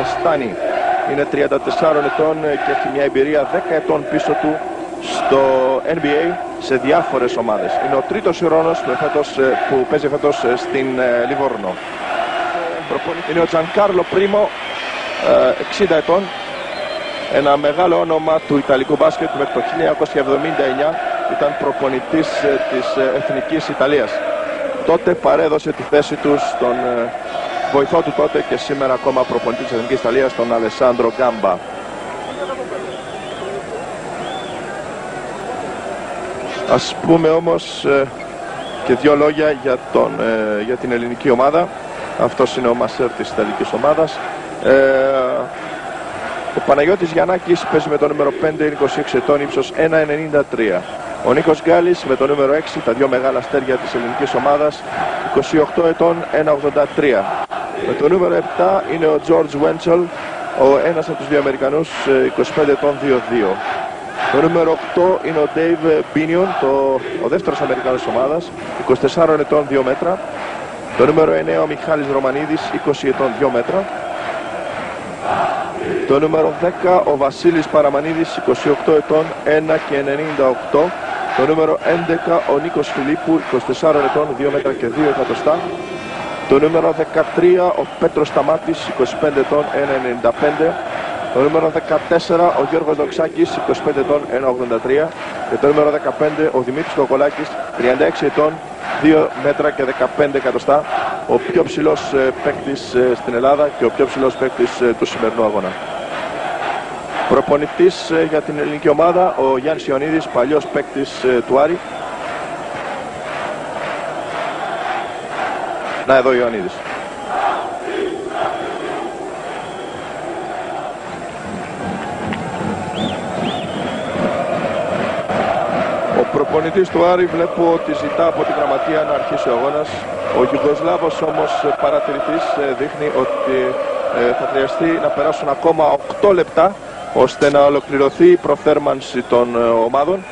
Νταστάνι. Είναι 34 ετών και έχει μια εμπειρία 10 ετών πίσω του στο NBA σε διάφορες ομάδες. Είναι ο τρίτος Ιρώνος που παίζει φέτος στην Λιβόρνο. Είναι ο Τζανκάρλο Πρίμο, 60 ετών. Ένα μεγάλο όνομα του Ιταλικού μπάσκετ. Μέχρι το 1979 ήταν προπονητής της Εθνικής Ιταλίας. Τότε παρέδωσε τη θέση του στον βοηθό του τότε και σήμερα ακόμα προπονητή της Εθνικής Ιταλίας, τον Αλεσάνδρο Γκάμπα. Ας πούμε όμως και δύο λόγια για την ελληνική ομάδα. Αυτός είναι ο μασέρ της Ιταλικής ομάδας. Ο Παναγιώτης Γιαννάκης παίζει με το νούμερο 5, είναι 26 ετών, ύψος 1,93. Ο Νίκος Γκάλης με το νούμερο 6, τα δύο μεγάλα αστέρια της ελληνικής ομάδας, 28 ετών, 1,83. Με το νούμερο 7 είναι ο George Wenzel, ένας από τους δύο Αμερικανούς, 25 ετών, 2,2. Το νούμερο 8 είναι ο Dave Binion, ο δεύτερος Αμερικανός της ομάδας, 24 ετών, 2 μέτρα. Το νούμερο 9 ο Μιχάλης Ρωμανίδης, 20 ετών, 2 μέτρα. Το νούμερο 10 ο Βασίλης Παραμανίδης, 28 ετών, 1,98. Το νούμερο 11 ο Νίκος Φιλίππου, 24 ετών, 2 μέτρα και 2 εκατοστά. Το νούμερο 13 ο Πέτρος Σταμάτης, 25 ετών, 1,95. Το νούμερο 14 ο Γιώργος Δοξάκης, 25 ετών, 1,83. Και το νούμερο 15 ο Δημήτρης Κοκολάκης, 36 ετών, 2 μέτρα και 15 εκατοστά. Ο πιο ψηλός παίκτης στην Ελλάδα και ο πιο ψηλός παίκτης του σημερινού αγώνα. Προπονητής για την ελληνική ομάδα ο Γιάννης Ιωνίδης, παλιός παίκτης του Άρη. Να, εδώ ο Ιωνίδης. Ο προπονητής του Άρη βλέπω ότι ζητά από την γραμματεία να αρχίσει ο αγώνας. Ο Γιουγκοσλάβος όμως παρατηρητής δείχνει ότι θα χρειαστεί να περάσουν ακόμα 8 λεπτά ώστε να ολοκληρωθεί η προθέρμανση των ομάδων.